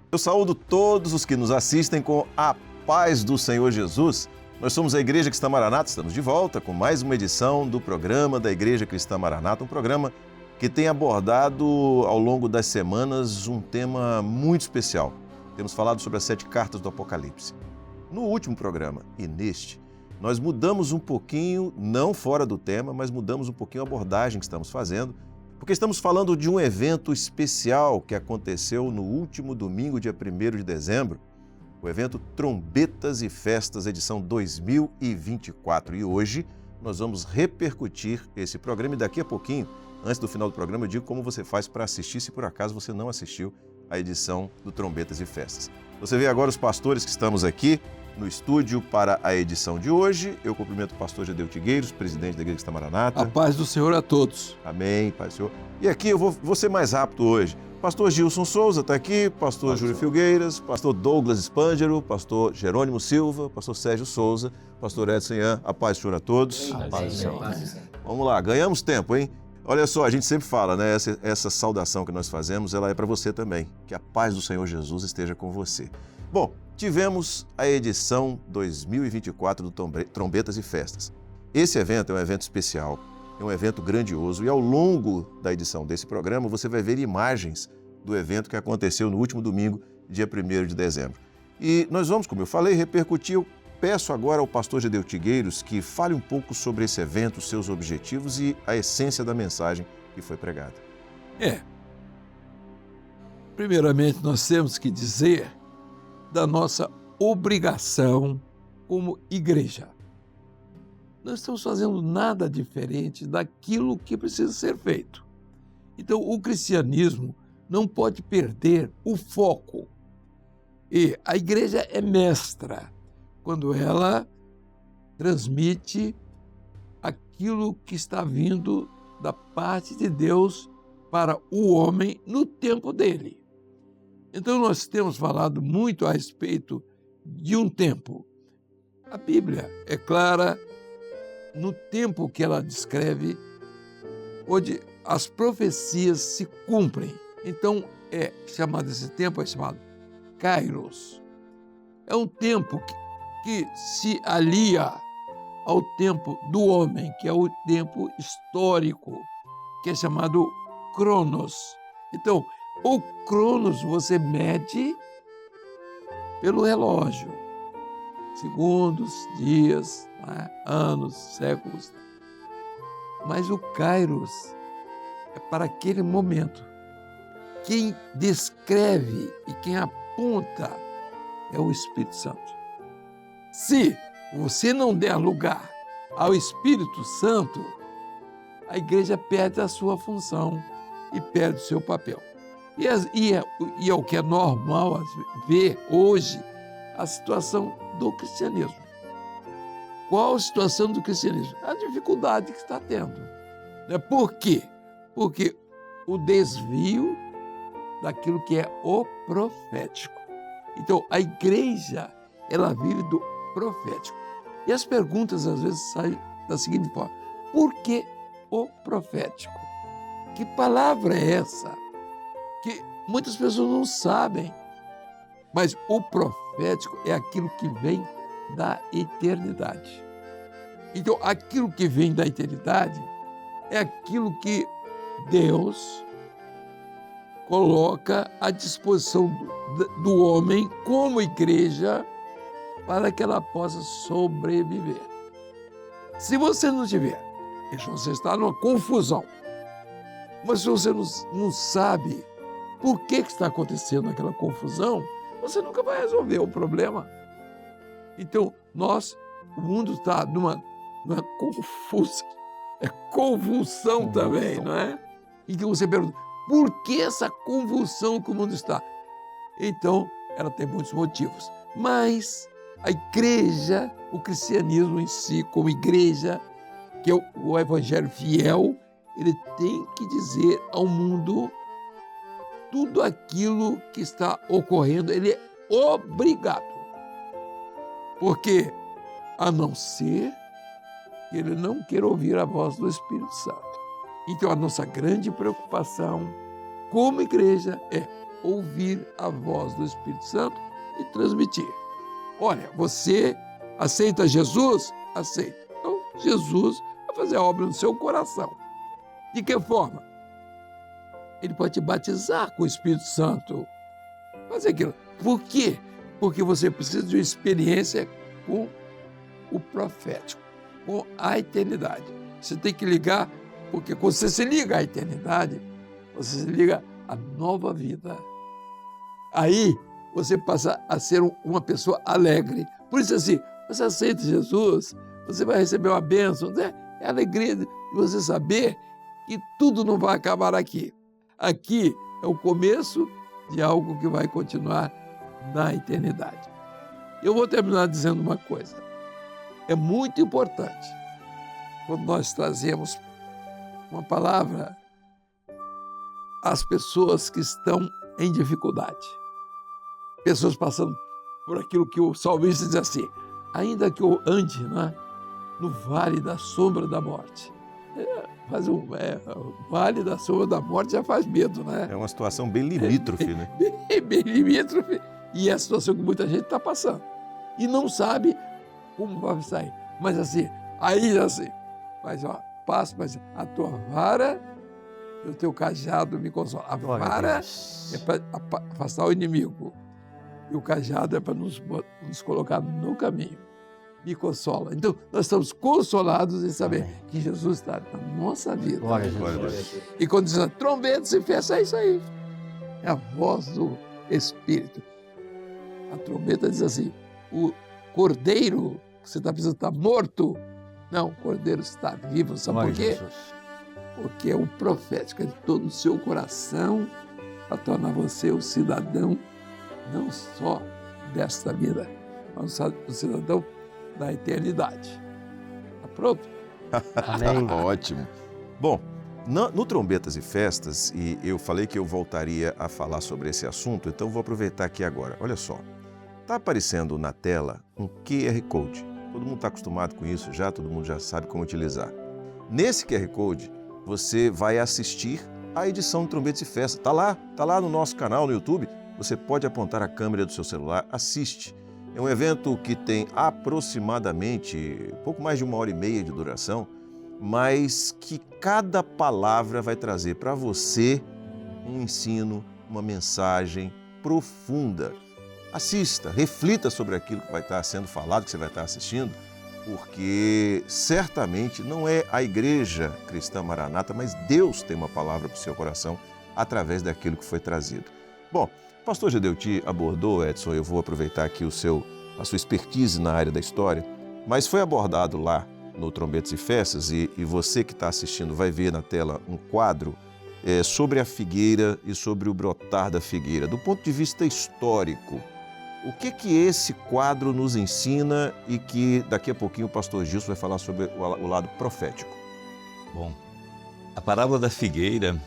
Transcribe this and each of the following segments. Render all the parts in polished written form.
Eu saúdo todos os que nos assistem com a paz do Senhor Jesus. Nós somos a Igreja Cristã Maranata, estamos de volta com mais uma edição do programa da Igreja Cristã Maranata, um programa que tem abordado ao longo das semanas um tema muito especial. Temos falado sobre as 7 cartas do Apocalipse. No último programa e neste, nós mudamos um pouquinho, não fora do tema, mas mudamos um pouquinho a abordagem que estamos fazendo, porque estamos falando de um evento especial que aconteceu no último domingo, dia 1º de dezembro, o evento Trombetas e Festas, edição 2024. E hoje nós vamos repercutir esse programa e daqui a pouquinho, antes do final do programa, eu digo como você faz para assistir, se por acaso você não assistiu a edição do Trombetas e Festas. Você vê agora os pastores que estamos aqui no estúdio para a edição de hoje. Eu cumprimento o pastor Gedeu Tigueiros, presidente da Igreja Cristã Maranata. A paz do Senhor a todos. Amém, Pai do Senhor. E aqui eu vou ser mais rápido hoje. Pastor Gilson Souza está aqui, pastor Júlio Filgueiras, pastor Douglas Spangero, pastor Jerônimo Silva, pastor Sérgio Souza, pastor Edson Ian. A paz do Senhor a todos. A paz do Senhor. Vamos lá, ganhamos tempo, hein? Olha só, a gente sempre fala, né? Essa saudação que nós fazemos, ela é para você também. Que a paz do Senhor Jesus esteja com você. Bom, tivemos a edição 2024 do Trombetas e Festas. Esse evento é um evento especial, é um evento grandioso e ao longo da edição desse programa você vai ver imagens do evento que aconteceu no último domingo, dia 1º de dezembro. E nós vamos, como eu falei, repercutir. Eu peço agora ao pastor Gedeu Tigueiros que fale um pouco sobre esse evento, os seus objetivos e a essência da mensagem que foi pregada. Primeiramente, nós temos que dizer da nossa obrigação como igreja. Não estamos fazendo nada diferente daquilo que precisa ser feito. Então, o cristianismo não pode perder o foco. E a igreja é mestra quando ela transmite aquilo que está vindo da parte de Deus para o homem no tempo dele. Então, nós temos falado muito a respeito de um tempo. A Bíblia é clara no tempo que ela descreve, onde as profecias se cumprem. Então, esse tempo é chamado Kairos. É um tempo que se alia ao tempo do homem, que é o tempo histórico, que é chamado Cronos. Então, o Cronos você mede pelo relógio. Segundos, dias, anos, séculos. Mas o Kairos é para aquele momento. Quem descreve e quem aponta é o Espírito Santo. Se você não der lugar ao Espírito Santo, a igreja perde a sua função e perde o seu papel. E é o que é normal ver hoje a situação do cristianismo. Qual a situação do cristianismo? A dificuldade que está tendo. Por quê? Porque o desvio daquilo que é o profético. Então, a igreja, ela vive do profético. E as perguntas, às vezes, saem da seguinte forma: por que o profético? Que palavra é essa? Que muitas pessoas não sabem. Mas o profético é aquilo que vem da eternidade. Então, aquilo que vem da eternidade é aquilo que Deus coloca à disposição do homem como igreja para que ela possa sobreviver. Se você não tiver, você está numa confusão. Mas se você não sabe por que está acontecendo aquela confusão, você nunca vai resolver o problema. Então, o mundo está numa convulsão também, não é? Então você pergunta, por que essa convulsão que o mundo está? Então, ela tem muitos motivos. Mas a igreja, o cristianismo em si, como igreja, que é o evangelho fiel, ele tem que dizer ao mundo tudo aquilo que está ocorrendo, ele é obrigado. Porque, a não ser que ele não queira ouvir a voz do Espírito Santo. Então, a nossa grande preocupação como igreja é ouvir a voz do Espírito Santo e transmitir. Olha, você aceita Jesus? Aceita. Então, Jesus vai fazer a obra no seu coração. De que forma? Ele pode te batizar com o Espírito Santo. Fazer aquilo. Por quê? Porque você precisa de uma experiência com o profético, com a eternidade. Você tem que ligar, porque quando você se liga à eternidade, você se liga à nova vida. Aí você passa a ser uma pessoa alegre. Por isso, assim, você aceita Jesus, você vai receber uma bênção, né? É a alegria de você saber que tudo não vai acabar aqui. Aqui é o começo de algo que vai continuar na eternidade. Eu vou terminar dizendo uma coisa. É muito importante quando nós trazemos uma palavra às pessoas que estão em dificuldade. Pessoas passando por aquilo que o salmista diz assim: ainda que eu ande, né, no vale da sombra da morte. O vale da sombra da morte já faz medo, né? É uma situação bem limítrofe, né? Bem limítrofe. E é a situação que muita gente está passando. E não sabe como vai sair. Mas assim, aí assim, mas ó, passo, mas a tua vara e o teu cajado me consolam. A vara é para afastar o inimigo. E o cajado é para nos colocar no caminho. Me consola. Então, nós estamos consolados em saber que Jesus está na nossa vida. Glória a Deus. E quando diz trombetas e festas, é isso aí. É a voz do Espírito. A trombeta diz assim: o cordeiro que você está pensando está morto. Não, o cordeiro está vivo. Sabe por quê? Porque é o profético, é todo o seu coração para tornar você o cidadão não só desta vida, mas o cidadão da eternidade. Está pronto? Amém. Ótimo. Bom, no Trombetas e Festas, e eu falei que eu voltaria a falar sobre esse assunto, então vou aproveitar aqui agora. Olha só, está aparecendo na tela um QR Code. Todo mundo está acostumado com isso já, todo mundo já sabe como utilizar. Nesse QR Code, você vai assistir a edição do Trombetas e Festas. Está lá no nosso canal no YouTube. Você pode apontar a câmera do seu celular, assiste. É um evento que tem aproximadamente pouco mais de 1h30 de duração, mas que cada palavra vai trazer para você um ensino, uma mensagem profunda. Assista, reflita sobre aquilo que vai estar sendo falado, que você vai estar assistindo, porque certamente não é a Igreja Cristã Maranata, mas Deus tem uma palavra para o seu coração através daquilo que foi trazido. Bom, o pastor Gedeuti abordou, Edson, eu vou aproveitar aqui a sua expertise na área da história, mas foi abordado lá no Trombetas e Festas, e você que está assistindo vai ver na tela um quadro sobre a figueira e sobre o brotar da figueira. Do ponto de vista histórico, o que esse quadro nos ensina e que daqui a pouquinho o pastor Gilson vai falar sobre o lado profético? Bom, a parábola da figueira,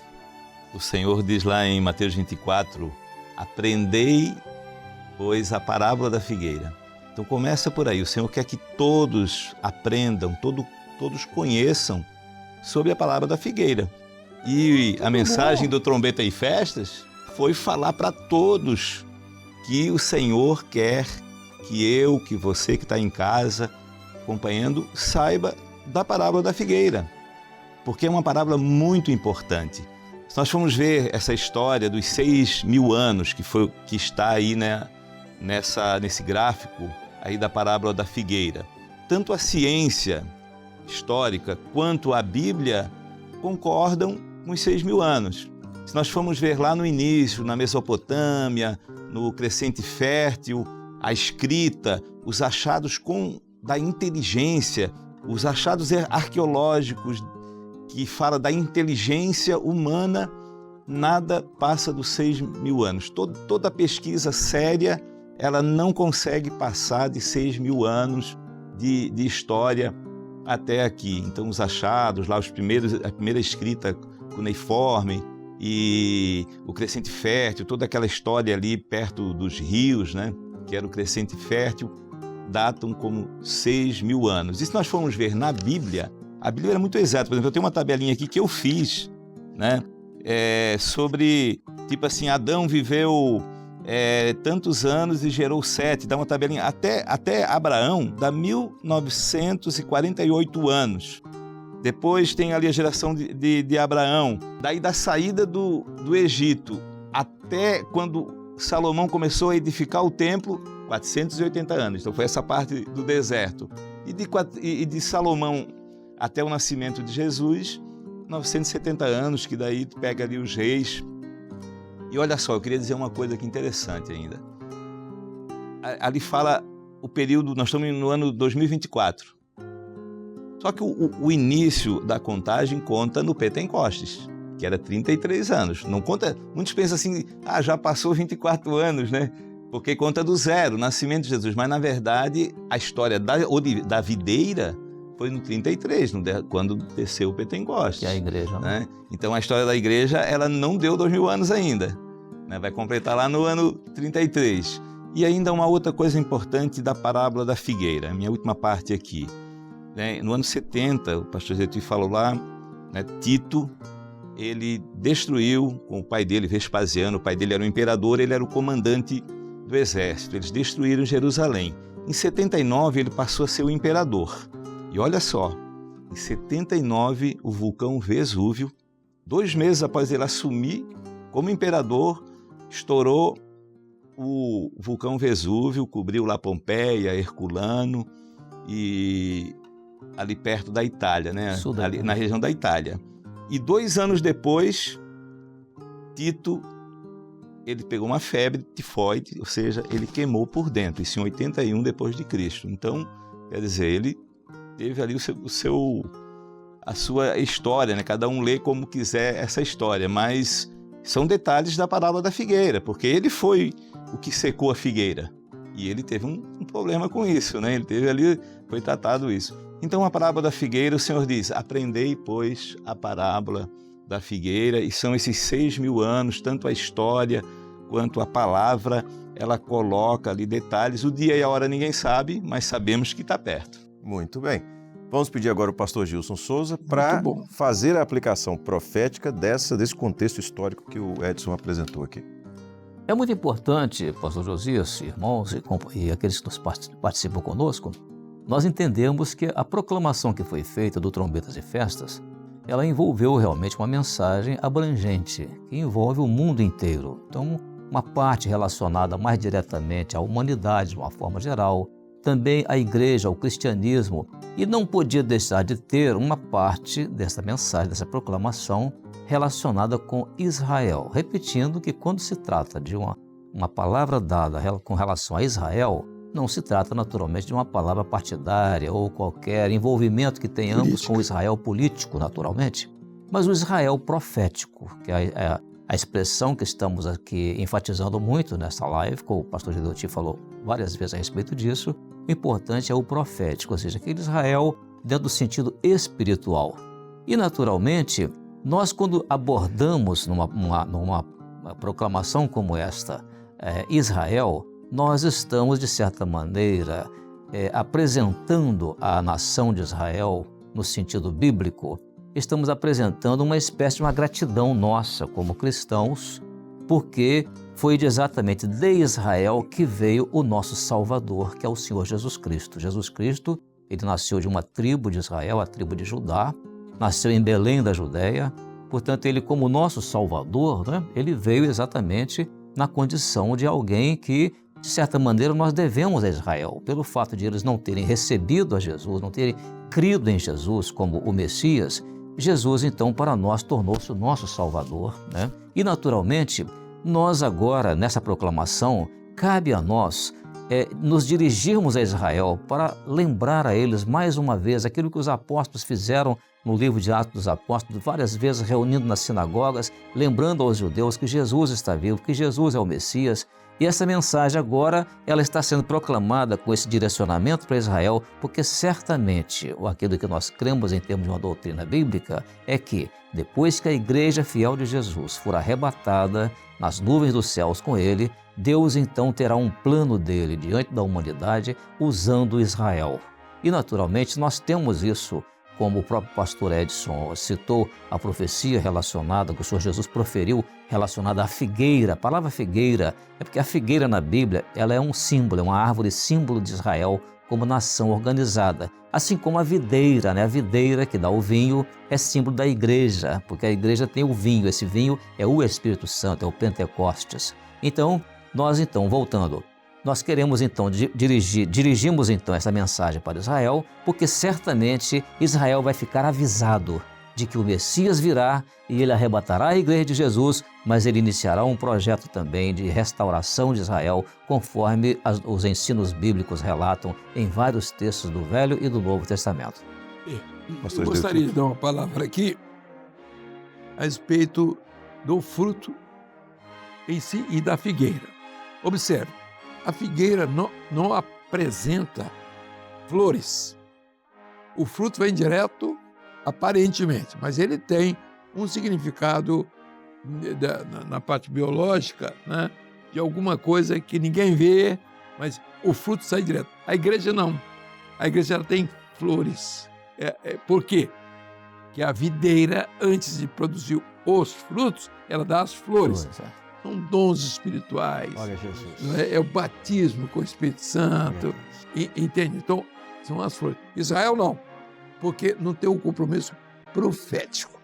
o Senhor diz lá em Mateus 24, aprendei, pois, a parábola da figueira. Então começa por aí, o Senhor quer que todos aprendam, todos conheçam sobre a palavra da figueira. E a mensagem do Trombeta e Festas foi falar para todos que o Senhor quer que você que está em casa acompanhando, saiba da parábola da figueira, porque é uma parábola muito importante. Se nós formos ver essa história dos 6.000 anos que está aí, né, nesse gráfico aí da parábola da figueira, tanto a ciência histórica quanto a Bíblia concordam com os 6.000 anos. Se nós formos ver lá no início, na Mesopotâmia, no Crescente Fértil, a escrita, os achados da inteligência, os achados arqueológicos que fala da inteligência humana, nada passa dos 6.000 anos. Toda pesquisa séria, ela não consegue passar de 6.000 anos de história até aqui. Então, os achados, lá a primeira escrita cuneiforme e o Crescente Fértil, toda aquela história ali perto dos rios, né, que era o Crescente Fértil, datam como 6.000 anos. E se nós formos ver na Bíblia, a Bíblia era muito exata. Por exemplo, eu tenho uma tabelinha aqui que eu fiz, né, sobre Tipo assim, Adão viveu tantos anos e gerou 7, dá uma tabelinha. Até Abraão dá 1948 anos. Depois tem ali a geração de Abraão. Daí da saída do Egito até quando Salomão começou a edificar o templo, 480 anos. Então foi essa parte do deserto. E de Salomão até o nascimento de Jesus, 970 anos, que daí pega ali os reis. E olha só, eu queria dizer uma coisa aqui interessante ainda. Ali fala o período, nós estamos no ano 2024. Só que o início da contagem conta no Pentecostes, que era 33 anos. Não conta, muitos pensam assim, já passou 24 anos, né? Porque conta do zero, o nascimento de Jesus. Mas, na verdade, a história da videira foi no 33, quando desceu o Pentecostes. Que é a igreja, né? Então, a história da igreja, ela não deu 2000 anos ainda. Né? Vai completar lá no ano 33. E ainda uma outra coisa importante da parábola da figueira, a minha última parte aqui. No ano 70, o pastor Zeti falou lá, né, Tito, ele destruiu com o pai dele, Vespasiano, o pai dele era o imperador, ele era o comandante do exército, eles destruíram Jerusalém. Em 79, ele passou a ser o imperador. E olha só, em 79, o vulcão Vesúvio, 2 meses após ele assumir como imperador, estourou o vulcão Vesúvio, cobriu lá Pompeia, Herculano e ali perto da Itália, né? Ali na região da Itália. E 2 anos depois, Tito, ele pegou uma febre tifoide, ou seja, ele queimou por dentro, isso em 81 depois de Cristo. Então, quer dizer, ele teve ali a sua história, né? Cada um lê como quiser essa história, mas são detalhes da parábola da figueira, porque ele foi o que secou a figueira. E ele teve um problema com isso, né? Ele teve ali, foi tratado isso. Então, a parábola da figueira, o Senhor diz, aprendei, pois, a parábola da figueira, e são esses 6.000 anos, tanto a história quanto a palavra, ela coloca ali detalhes. O dia e a hora ninguém sabe, mas sabemos que está perto. Muito bem. Vamos pedir agora o pastor Gilson Souza para fazer a aplicação profética desse contexto histórico que o Edson apresentou aqui. É muito importante, pastor Josias, irmãos e aqueles que participam conosco, nós entendemos que a proclamação que foi feita do Trombetas e Festas, ela envolveu realmente uma mensagem abrangente, que envolve o mundo inteiro. Então, uma parte relacionada mais diretamente à humanidade, de uma forma geral, também à igreja, ao cristianismo, e não podia deixar de ter uma parte dessa mensagem, dessa proclamação, relacionada com Israel. Repetindo que quando se trata de uma palavra dada com relação a Israel, não se trata naturalmente de uma palavra partidária ou qualquer envolvimento que tenhamos com o Israel político, naturalmente, mas o Israel profético, que é a expressão que estamos aqui enfatizando muito nessa live, como o pastor Gedoti falou várias vezes a respeito disso. O importante é o profético, ou seja, aquele Israel dentro do sentido espiritual. E, naturalmente, nós quando abordamos numa proclamação como esta, Israel, nós estamos, de certa maneira, apresentando a nação de Israel, no sentido bíblico, estamos apresentando uma espécie de uma gratidão nossa como cristãos, porque foi exatamente de Israel que veio o nosso Salvador, que é o Senhor Jesus Cristo. Jesus Cristo, ele nasceu de uma tribo de Israel, a tribo de Judá, nasceu em Belém da Judéia, portanto, ele como nosso Salvador, né, ele veio exatamente na condição de alguém que, de certa maneira, nós devemos a Israel, pelo fato de eles não terem recebido a Jesus, não terem crido em Jesus como o Messias. Jesus, então, para nós, tornou-se o nosso Salvador, né? E, naturalmente, nós agora, nessa proclamação, cabe a nós nos dirigirmos a Israel para lembrar a eles, mais uma vez, aquilo que os apóstolos fizeram no livro de Atos dos Apóstolos, várias vezes reunindo nas sinagogas, lembrando aos judeus que Jesus está vivo, que Jesus é o Messias. E essa mensagem agora, ela está sendo proclamada com esse direcionamento para Israel, porque certamente, aquilo que nós cremos em termos de uma doutrina bíblica, é que depois que a igreja fiel de Jesus for arrebatada nas nuvens dos céus com ele, Deus então terá um plano dele diante da humanidade usando Israel. E naturalmente nós temos isso como o próprio pastor Edson citou, a profecia relacionada, que o Senhor Jesus proferiu, relacionada à figueira. A palavra figueira é porque a figueira na Bíblia, ela é um símbolo, é uma árvore símbolo de Israel como nação organizada. Assim como a videira, né? A videira que dá o vinho é símbolo da igreja, porque a igreja tem o vinho, esse vinho é o Espírito Santo, é o Pentecostes. Então, voltando, nós queremos dirigimos então essa mensagem para Israel, porque certamente Israel vai ficar avisado de que o Messias virá e ele arrebatará a igreja de Jesus, mas ele iniciará um projeto também de restauração de Israel, conforme os ensinos bíblicos relatam em vários textos do Velho e do Novo Testamento. Eu gostaria de dar uma palavra aqui a respeito do fruto em si e da figueira. Observe, a figueira não apresenta flores. O fruto vem direto, aparentemente, mas ele tem um significado na parte biológica, né, de alguma coisa que ninguém vê, mas o fruto sai direto. A igreja não. A igreja ela tem flores. Por quê? Porque a videira, antes de produzir os frutos, ela dá as flores. São dons espirituais. Olha, Jesus. É o batismo com o Espírito Santo. Entende? Então, são as flores. Israel não, porque não tem um compromisso profético.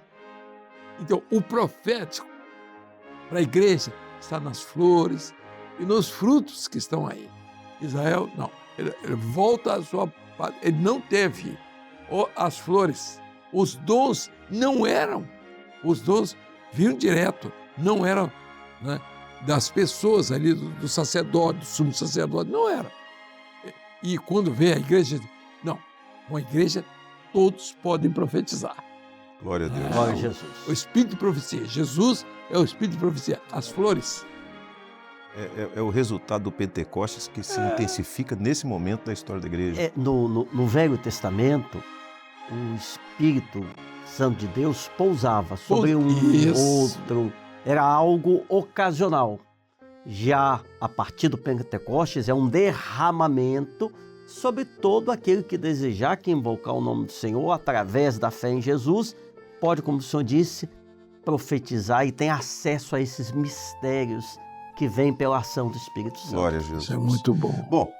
Então, o profético para a igreja está nas flores e nos frutos que estão aí. Israel, não. Ele volta à sua parte. Ele não teve as flores. Os dons não eram. Os dons vinham direto. Não eram, né, das pessoas ali, do sacerdote, do sumo sacerdote. Não era. E quando vem a igreja, não. Uma igreja, todos podem profetizar. Glória a Deus. Glória a Jesus. O espírito de profecia. Jesus é o espírito de profecia. As flores. É o resultado do Pentecostes que se intensifica nesse momento da história da igreja. No Velho Testamento, o Espírito Santo de Deus pousava sobre outro. Era algo ocasional. Já a partir do Pentecostes é um derramamento sobre todo aquele que desejar, que invocar o nome do Senhor através da fé em Jesus, pode, como o Senhor disse, profetizar e tem acesso a esses mistérios que vêm pela ação do Espírito Santo. Glória a Jesus. Isso é muito bom. Bom,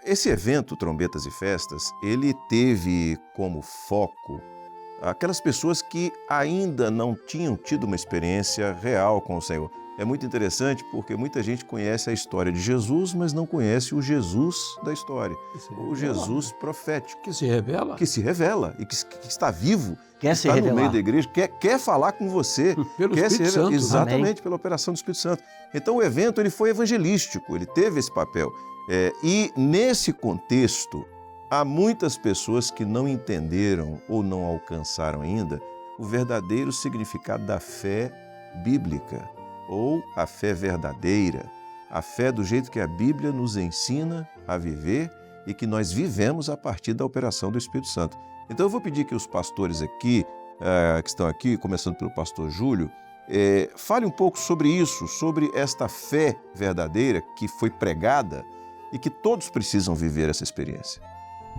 esse evento, Trombetas e Festas, ele teve como foco aquelas pessoas que ainda não tinham tido uma experiência real com o Senhor. É muito interessante porque muita gente conhece a história de Jesus, mas não conhece o Jesus da história. O Jesus profético. Que se revela. Que se revela e que está vivo, Quer se está no revelar. meio da igreja, quer falar com você. Pelo quer Espírito Santo. Exatamente, Amém. pela operação do Espírito Santo. Então o evento ele foi evangelístico, ele teve esse papel. E nesse contexto, há muitas pessoas que não entenderam ou não alcançaram ainda o verdadeiro significado da fé bíblica, ou a fé verdadeira, a fé do jeito que a Bíblia nos ensina a viver e que nós vivemos a partir da operação do Espírito Santo. Então eu vou pedir que os pastores aqui, que estão aqui, começando pelo pastor Júlio, fale um pouco sobre isso, sobre esta fé verdadeira que foi pregada e que todos precisam viver essa experiência.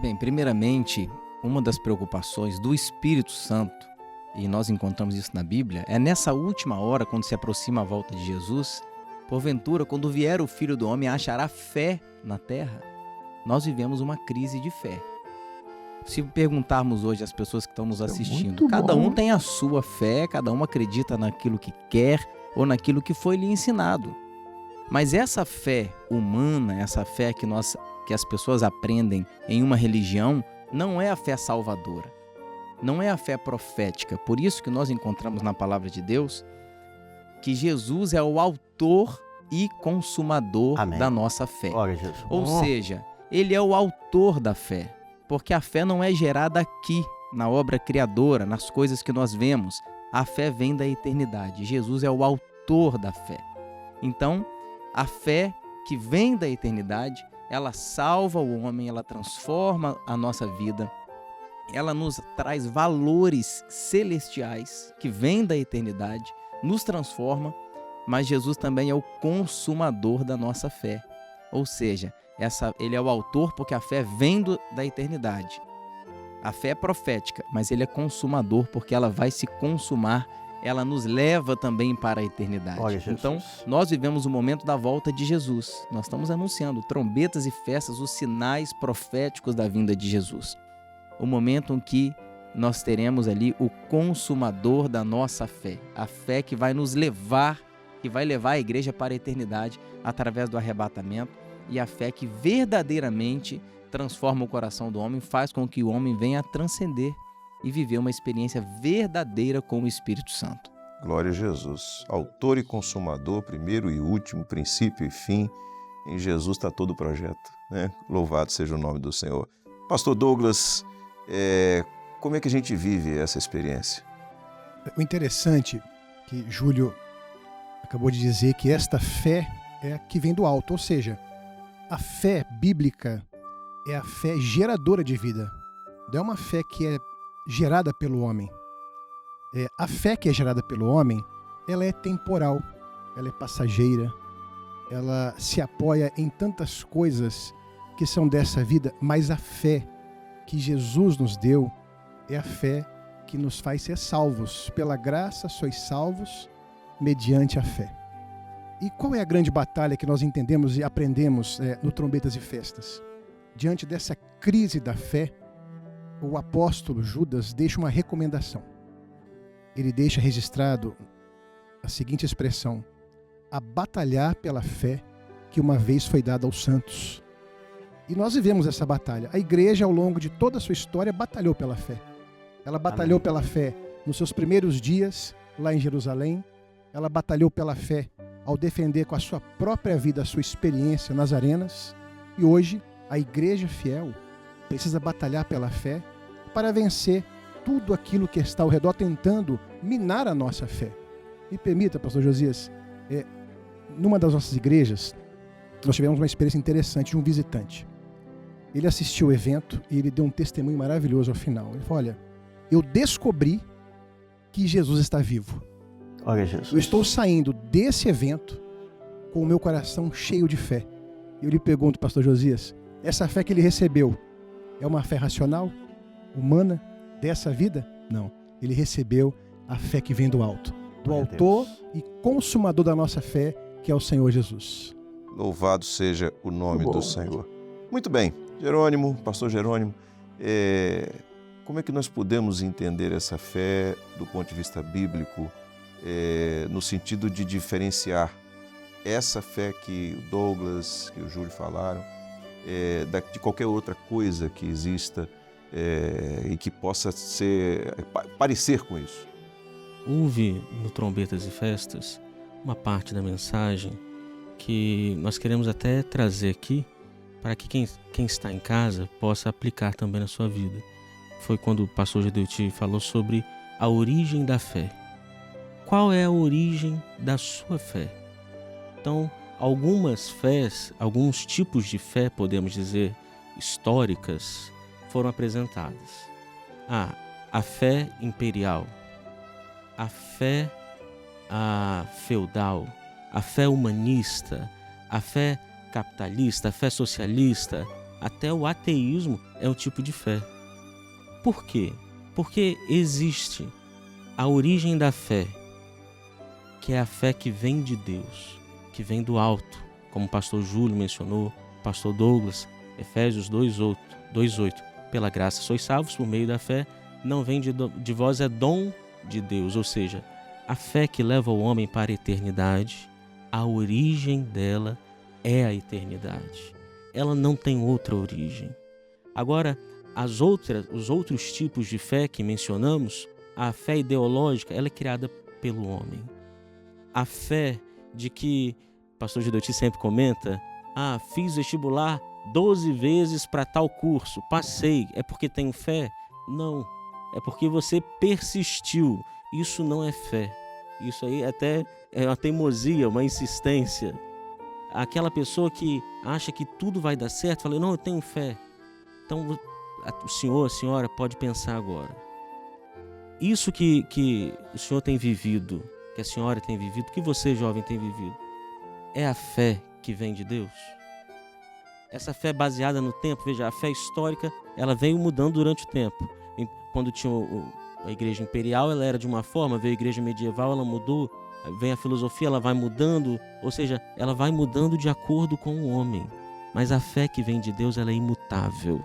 Bem, primeiramente, uma das preocupações do Espírito Santo, e nós encontramos isso na Bíblia, é nessa última hora, quando se aproxima a volta de Jesus, porventura, quando vier o Filho do Homem, achará fé na terra? Nós vivemos uma crise de fé. Se perguntarmos hoje às pessoas que estão nos assistindo, cada um tem a sua fé, cada um acredita naquilo que quer ou naquilo que foi lhe ensinado. Mas essa fé humana, essa fé que as pessoas aprendem em uma religião, não é a fé salvadora, não é a fé profética. Por isso que nós encontramos na palavra de Deus que Jesus é o autor e consumador Amém. da nossa fé. Glória a Jesus. Ou seja, ele é o autor da fé, porque a fé não é gerada aqui, na obra criadora, nas coisas que nós vemos. A fé vem da eternidade. Jesus é o autor da fé. Então, a fé que vem da eternidade, ela salva o homem, ela transforma a nossa vida, ela nos traz valores celestiais que vêm da eternidade, nos transforma, mas Jesus também é o consumador da nossa fé. Ou seja, ele é o autor porque a fé vem da eternidade. A fé é profética, mas ele é consumador, porque ela vai se consumar, ela nos leva também para a eternidade. Olha, Jesus. Então, nós vivemos o momento da volta de Jesus. Nós estamos anunciando trombetas e festas, os sinais proféticos da vinda de Jesus. O momento em que nós teremos ali o consumador da nossa fé. A fé que vai nos levar, que vai levar a igreja para a eternidade através do arrebatamento, e a fé que verdadeiramente transforma o coração do homem, faz com que o homem venha a transcender e viver uma experiência verdadeira com o Espírito Santo. Glória a Jesus, autor e consumador, primeiro e último, princípio e fim. Em Jesus está todo o projeto, né? Louvado seja o nome do Senhor. Pastor Douglas, como é que a gente vive essa experiência? O interessante que Júlio acabou de dizer que esta fé é a que vem do alto, ou seja, a fé bíblica é a fé geradora de vida. Não é uma fé que é gerada pelo homem. A fé que é gerada pelo homem, ela é temporal, ela é passageira, ela se apoia em tantas coisas que são dessa vida, mas a fé que Jesus nos deu é a fé que nos faz ser salvos. Pela graça sois salvos mediante a fé. E qual é a grande batalha que nós entendemos e aprendemos no Trombetas e Festas? Diante dessa crise da fé, o apóstolo Judas deixa uma recomendação. Ele deixa registrado a seguinte expressão: a batalhar pela fé que uma vez foi dada aos santos. E nós vivemos essa batalha. A igreja, ao longo de toda a sua história, batalhou pela fé. Ela batalhou pela fé nos seus primeiros dias, lá em Jerusalém. Ela batalhou pela fé ao defender com a sua própria vida a sua experiência nas arenas. E hoje, a igreja fiel precisa batalhar pela fé para vencer tudo aquilo que está ao redor tentando minar a nossa fé. Me permita, pastor Josias, numa das nossas igrejas, nós tivemos uma experiência interessante de um visitante. Ele assistiu o evento e ele deu um testemunho maravilhoso ao final. Ele falou: olha, eu descobri que Jesus está vivo. Olha, Jesus. Eu estou saindo desse evento com o meu coração cheio de fé. Eu lhe pergunto, pastor Josias, essa fé que ele recebeu é uma fé racional, humana, dessa vida? Não. Ele recebeu a fé que vem do alto, do autor e consumador da nossa fé, que é o Senhor Jesus. Louvado seja o nome do Senhor. Muito bem, Jerônimo, pastor Jerônimo, como é que nós podemos entender essa fé do ponto de vista bíblico, no sentido de diferenciar essa fé que o Douglas, que o Júlio falaram, de qualquer outra coisa que exista e que possa parecer com isso? Houve no Trombetas e Festas uma parte da mensagem que nós queremos até trazer aqui para que quem está em casa possa aplicar também na sua vida. Foi quando o pastor Gedeuti falou sobre a origem da fé. Qual é a origem da sua fé? Então, algumas fés, alguns tipos de fé, podemos dizer, históricas, foram apresentadas. A fé imperial, a fé feudal, a fé humanista, a fé capitalista, a fé socialista, até o ateísmo é um tipo de fé. Por quê? Porque existe a origem da fé, que é a fé que vem de Deus, que vem do alto, como o pastor Júlio mencionou, pastor Douglas, Efésios 2:8. Pela graça sois salvos por meio da fé, não vem de vós, é dom de Deus. Ou seja, a fé que leva o homem para a eternidade, a origem dela é a eternidade. Ela não tem outra origem. Agora, os outros tipos de fé que mencionamos, a fé ideológica, ela é criada pelo homem. A fé de que, o pastor Gedeuti sempre comenta, fiz vestibular 12 vezes para tal curso, passei, é porque tenho fé? Não, é porque você persistiu. Isso não é fé. Isso aí até é uma teimosia, uma insistência. Aquela pessoa que acha que tudo vai dar certo, fala, não, eu tenho fé. Então, o senhor, a senhora pode pensar agora. Isso que o senhor tem vivido, que a senhora tem vivido, que você, jovem, tem vivido, é a fé que vem de Deus? essa fé baseada no tempo, veja, a fé histórica, ela veio mudando durante o tempo. Quando tinha a igreja imperial, ela era de uma forma, veio a igreja medieval, ela mudou, vem a filosofia, ela vai mudando, ou seja, ela vai mudando de acordo com o homem. Mas a fé que vem de Deus, ela é imutável,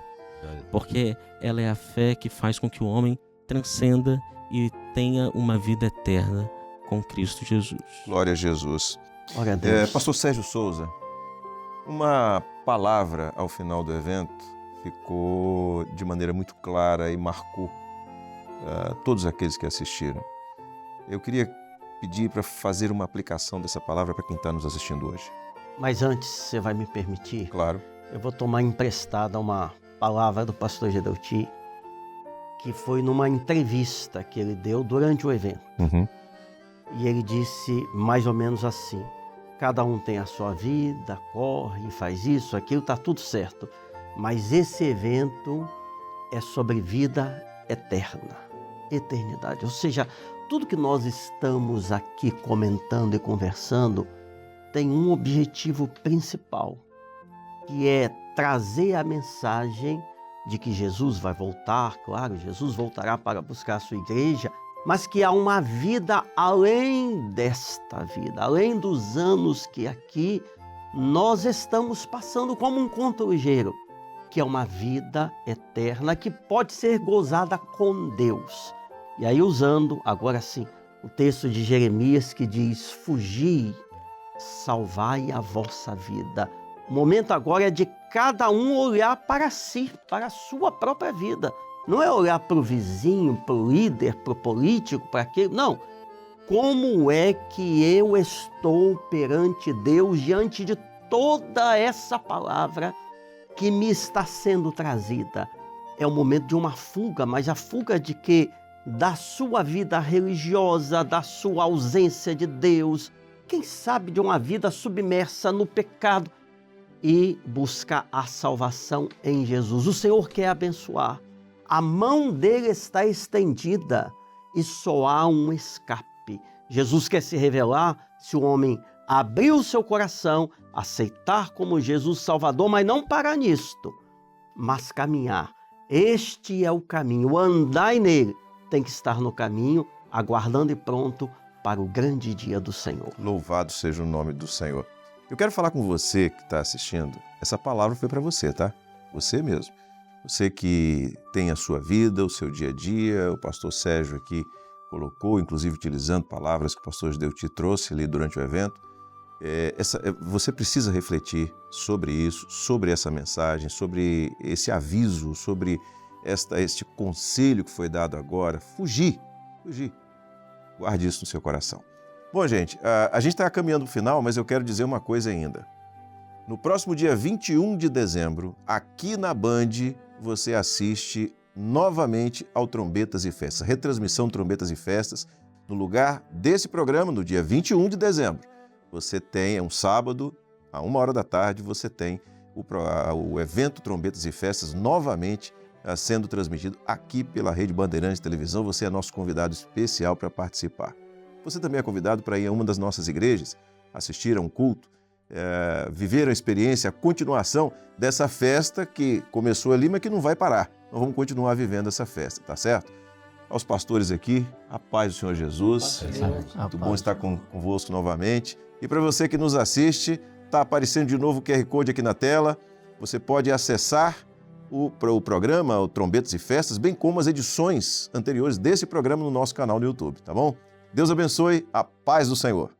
porque ela é a fé que faz com que o homem transcenda e tenha uma vida eterna com Cristo Jesus. Glória a Jesus. Glória a Deus. Pastor Sérgio Souza, uma palavra ao final do evento ficou de maneira muito clara e marcou todos aqueles que assistiram. Eu queria pedir para fazer uma aplicação dessa palavra para quem está nos assistindo hoje. Mas antes, você vai me permitir? Claro. Eu vou tomar emprestada uma palavra do pastor Gedeuti, que foi numa entrevista que ele deu durante o evento. Uhum. E ele disse mais ou menos assim: cada um tem a sua vida, corre, faz isso, aquilo, está tudo certo. Mas esse evento é sobre vida eterna, eternidade. Ou seja, tudo que nós estamos aqui comentando e conversando tem um objetivo principal, que é trazer a mensagem de que Jesus vai voltar, claro, Jesus voltará para buscar a sua igreja, mas que há uma vida além desta vida, além dos anos que aqui nós estamos passando como um conto ligeiro, que é uma vida eterna que pode ser gozada com Deus. E aí, usando agora sim o texto de Jeremias que diz: fugi, salvai a vossa vida. O momento agora é de cada um olhar para si, para a sua própria vida. Não é olhar para o vizinho, para o líder, para o político, para aquele. Não. Como é que eu estou perante Deus, diante de toda essa palavra que me está sendo trazida? É o momento de uma fuga, mas a fuga de quê? Da sua vida religiosa, da sua ausência de Deus, quem sabe de uma vida submersa no pecado, e buscar a salvação em Jesus. O Senhor quer abençoar. A mão dele está estendida e só há um escape. Jesus quer se revelar se o homem abrir o seu coração, aceitar como Jesus Salvador, mas não parar nisto, mas caminhar. Este é o caminho, andai nele. Tem que estar no caminho, aguardando e pronto para o grande dia do Senhor. Louvado seja o nome do Senhor. Eu quero falar com você que está assistindo. Essa palavra foi para você, tá? Você mesmo. Você que tem a sua vida, o seu dia a dia. O pastor Sérgio aqui colocou, inclusive utilizando palavras que o pastor Gedeuti trouxe ali durante o evento. Você precisa refletir sobre isso, sobre essa mensagem, sobre esse aviso, sobre este conselho que foi dado agora. Fugir. Guarde isso no seu coração. Bom, gente, a gente está caminhando para o final, mas eu quero dizer uma coisa ainda. No próximo dia 21 de dezembro, aqui na Band, você assiste novamente ao Trombetas e Festas, retransmissão Trombetas e Festas, no lugar desse programa, no dia 21 de dezembro. Você tem, é um sábado, a 1h da tarde, você tem o evento Trombetas e Festas novamente sendo transmitido aqui pela Rede Bandeirantes de Televisão. Você é nosso convidado especial para participar. Você também é convidado para ir a uma das nossas igrejas, assistir a um culto, viver a experiência, a continuação dessa festa que começou ali, mas que não vai parar. Nós vamos continuar vivendo essa festa, tá certo? Aos pastores aqui, a paz do Senhor Jesus. Muito bom estar convosco novamente. E para você que nos assiste, está aparecendo de novo o QR Code aqui na tela. Você pode acessar o programa, o Trombetas e Festas, bem como as edições anteriores desse programa no nosso canal no YouTube, tá bom? Deus abençoe, a paz do Senhor.